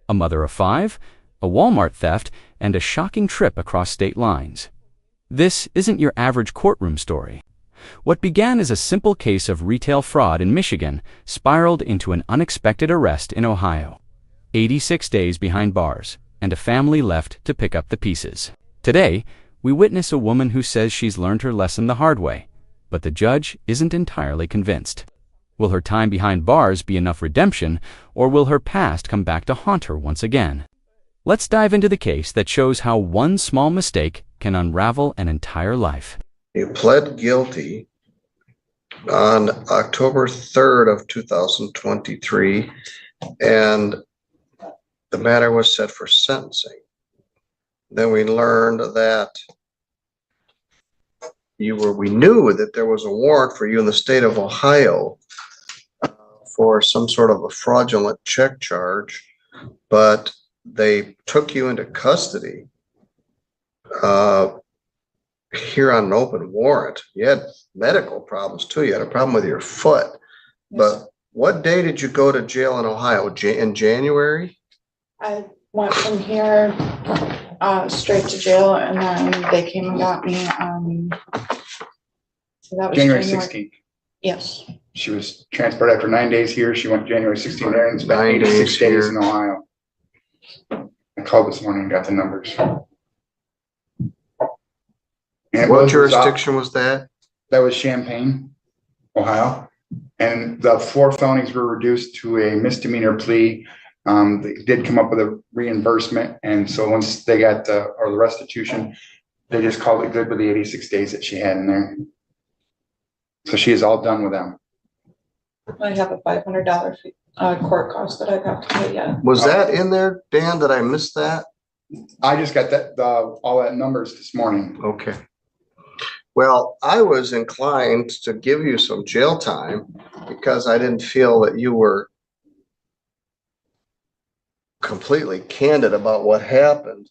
a mother of 5, a Walmart theft, and a shocking trip across state lines. This isn't your average courtroom story. What began as a simple case of retail fraud in Michigan spiraled into an unexpected arrest in Ohio. 86 days behind bars, and a family left to pick up the pieces. Today, we witness a woman who says she's learned her lesson the hard way, but the judge isn't entirely convinced. Will her time behind bars be enough redemption, or will her past come back to haunt her once again? Let's dive into the case that shows how one small mistake can unravel an entire life. He pled guilty on October 3rd of 2023, and the matter was set for sentencing. Then we learned that we knew that there was a warrant for you in the state of Ohio for some sort of a fraudulent check charge, but they took you into custody here on an open warrant. You had medical problems too. You had a problem with your foot. But what day did you go to jail in Ohio? In January? I went from here straight to jail, and then they came and got me. So that was January 16th. Yes. She was transferred after 9 days here. She went January 16th there and spent 9 86 days days here. in Ohio. I called this morning and got the numbers. And What jurisdiction was that? That was Champaign, Ohio. And the 4 felonies were reduced to a misdemeanor plea. They did come up with a reimbursement. And so once they got the restitution, they just called it good with the 86 days that she had in there. So she is all done with them. I have a $500 court cost that I've got to pay yet. Was that in there, Dan? Did I miss that? I just got that all that numbers this morning. Okay. Well, I was inclined to give you some jail time because I didn't feel that you were completely candid about what happened.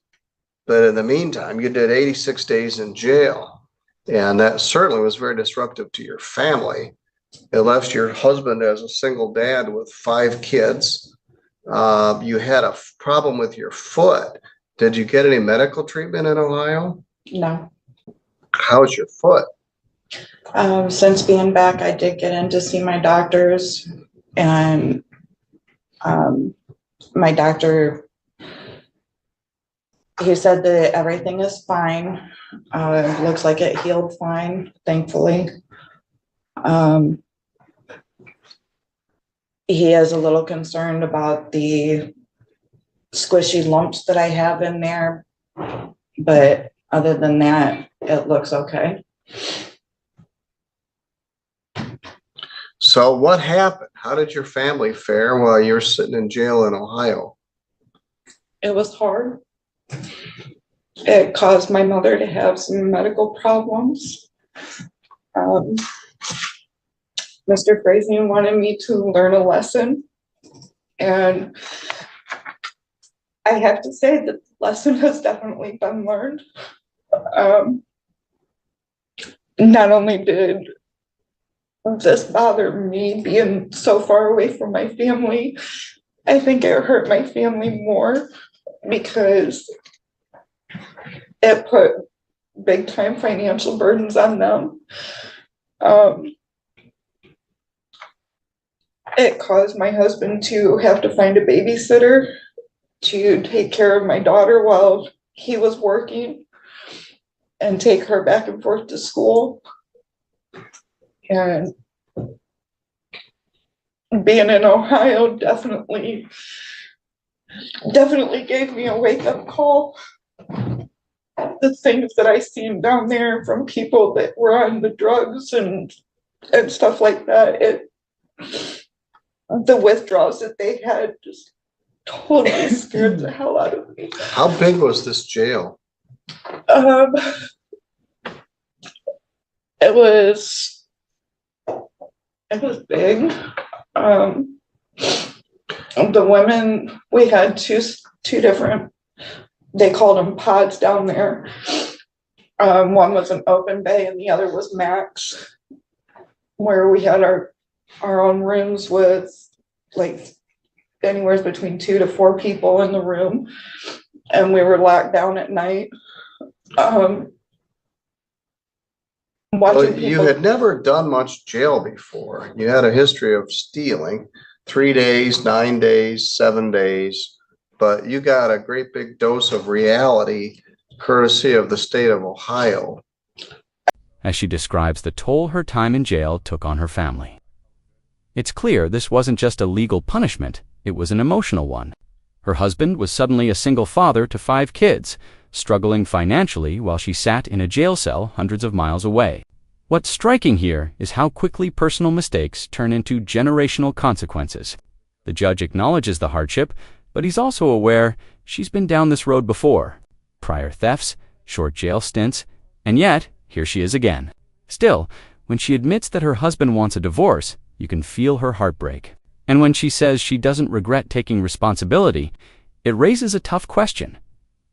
But in the meantime, you did 86 days in jail. And that certainly was very disruptive to your family. It left your husband as a single dad with 5 kids. You had a problem with your foot. Did you get any medical treatment in Ohio? No. How's your foot? Since being back, I did get in to see my doctors, and my doctor, he said that everything is fine. Looks like it healed fine, thankfully. He is a little concerned about the squishy lumps that I have in there, but other than that, it looks okay. So what happened? How did your family fare while you're sitting in jail in Ohio? It was hard. It caused my mother to have some medical problems. Mr. Frazee wanted me to learn a lesson, and I have to say that the lesson has definitely been learned. Not only did this bother me being so far away from my family, I think it hurt my family more because it put big time financial burdens on them. It caused my husband to have to find a babysitter to take care of my daughter while he was working and take her back and forth to school. And being in Ohio definitely gave me a wake-up call. The things that I seen down there from people that were on the drugs and stuff like that, the withdrawals that they had just totally scared the hell out of me. How big was this jail? It was big. The women, we had two different, they called them pods down there. One was an open bay and the other was max, where we had our own rooms with like anywhere between 2 to 4 people in the room, and we were locked down at night. Well, Watching you people. had never done much jail before. You had a history of stealing, 3 days, 9 days, 7 days, but you got a great big dose of reality courtesy of the state of Ohio. As she describes the toll her time in jail took on her family. It's clear this wasn't just a legal punishment, it was an emotional one. Her husband was suddenly a single father to 5 kids, struggling financially while she sat in a jail cell hundreds of miles away. What's striking here is how quickly personal mistakes turn into generational consequences. The judge acknowledges the hardship, but he's also aware she's been down this road before. Prior thefts, short jail stints, and yet, here she is again. Still, when she admits that her husband wants a divorce, you can feel her heartbreak. And when she says she doesn't regret taking responsibility, it raises a tough question.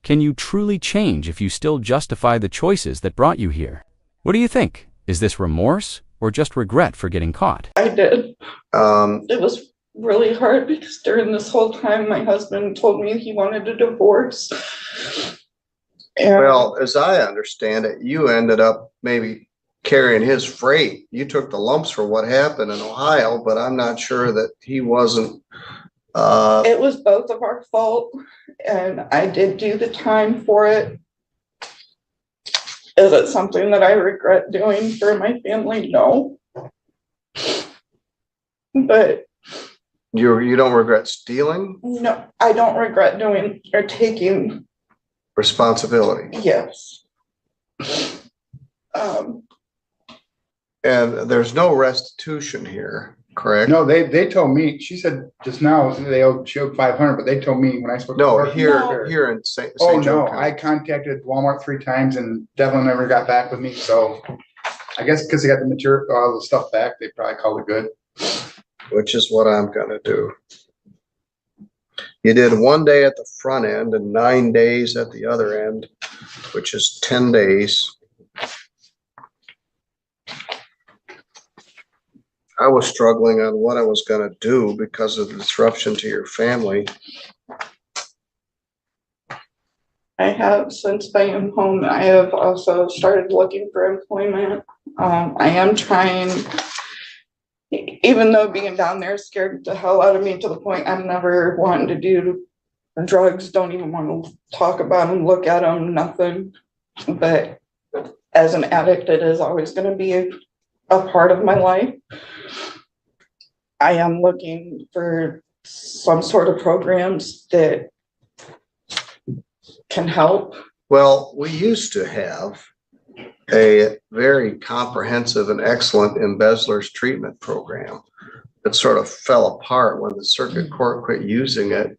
Can you truly change if you still justify the choices that brought you here? What do you think? Is this remorse or just regret for getting caught? I did. It was really hard because during this whole time, my husband told me he wanted a divorce. And Well, as I understand it, you ended up maybe carrying his freight. You took the lumps for what happened in Ohio, but I'm not sure that he wasn't. it was both of our fault, and I did do the time for it. Is it something that I regret doing for my family? No. But You don't regret stealing no, I don't regret doing or taking. responsibility. Yes. And there's no restitution here, correct? No, they told me, she said just now, she owed 500, but they told me when I spoke to No, her. here in St. Oh, Joe no, County. I contacted Walmart 3 times and Devlin never got back with me, so I guess because they got the material, all the stuff back, they probably called it good. Which is what I'm gonna do. You did 1 day at the front end and 9 days at the other end, which is 10 days. I was struggling on what I was gonna do because of the disruption to your family. I have, since being home, I have also started looking for employment. I am trying, even though being down there scared the hell out of me to the point I'm never wanting to do drugs, don't even want to talk about them, look at them, nothing. But as an addict, it is always going to be a part of my life. I am looking for some sort of programs that can help. Well, we used to have a very comprehensive and excellent embezzlers treatment program. It sort of fell apart when the circuit court quit using it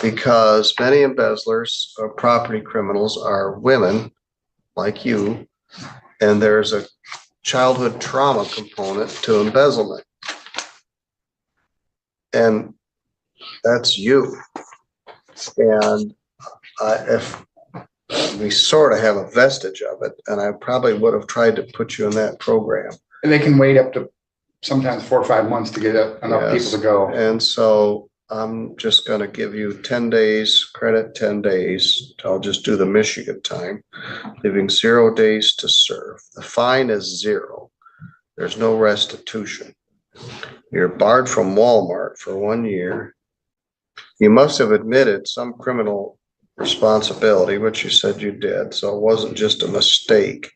because many embezzlers or property criminals are women like you, and there's a childhood trauma component to embezzlement. And that's you. And if we sort of have a vestige of it, and I probably would have tried to put you in that program. And they can wait up to sometimes 4 or 5 months to get enough Yes. people to go. And so I'm just going to give you 10 days credit, 10 days. I'll just do the Michigan time, leaving 0 days to serve. The fine is 0. There's no restitution. You're barred from Walmart for 1 year. You must have admitted some criminal responsibility, which you said you did. So it wasn't just a mistake.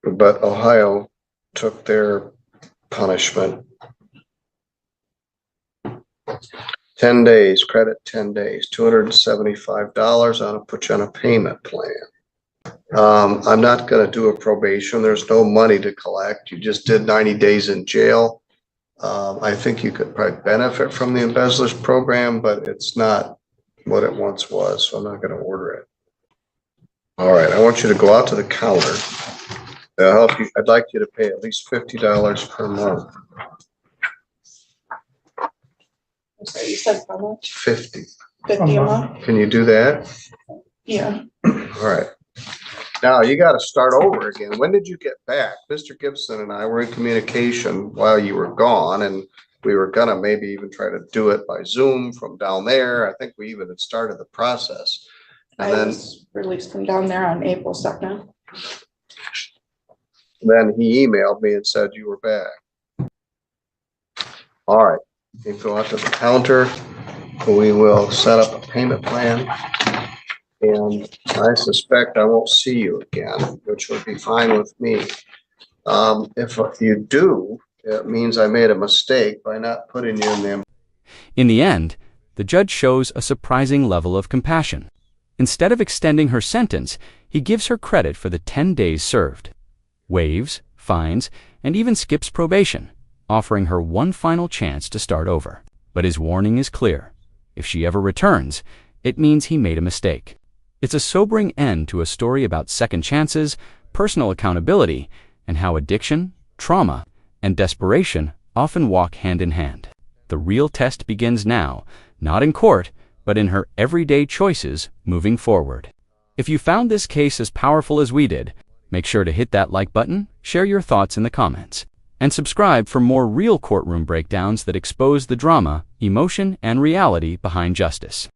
But Ohio took their punishment. 10 days, credit 10 days, $275. I'll put you on a payment plan. I'm not going to do a probation. There's no money to collect. You just did 90 days in jail. I think you could probably benefit from the embezzlers program, but it's not what it once was, so I'm not going to order it. All right, I want you to go out to the counter. I'll help you. I'd like you to pay at least $50 per month. So you said how much? 50. 50 a month? Can you do that? Yeah. All right. Now you got to start over again. When did you get back? Mr. Gibson and I were in communication while you were gone, and We were gonna maybe even try to do it by Zoom from down there. I think we even had started the process. I And was released from down there on April 2nd. then he emailed me and said you were back. All right, you go out to the counter. We will set up a payment plan. And I suspect I won't see you again, which would be fine with me. If you do, it means I made a mistake by not putting you in the. In the end, the judge shows a surprising level of compassion. Instead of extending her sentence, he gives her credit for the 10 days served, waives, fines, and even skips probation, offering her one final chance to start over. But his warning is clear. If she ever returns, it means he made a mistake. It's a sobering end to a story about second chances, personal accountability, and how addiction, trauma, and desperation often walk hand in hand. The real test begins now, not in court, but in her everyday choices moving forward. If you found this case as powerful as we did, make sure to hit that like button, share your thoughts in the comments, and subscribe for more real courtroom breakdowns that expose the drama, emotion, and reality behind justice.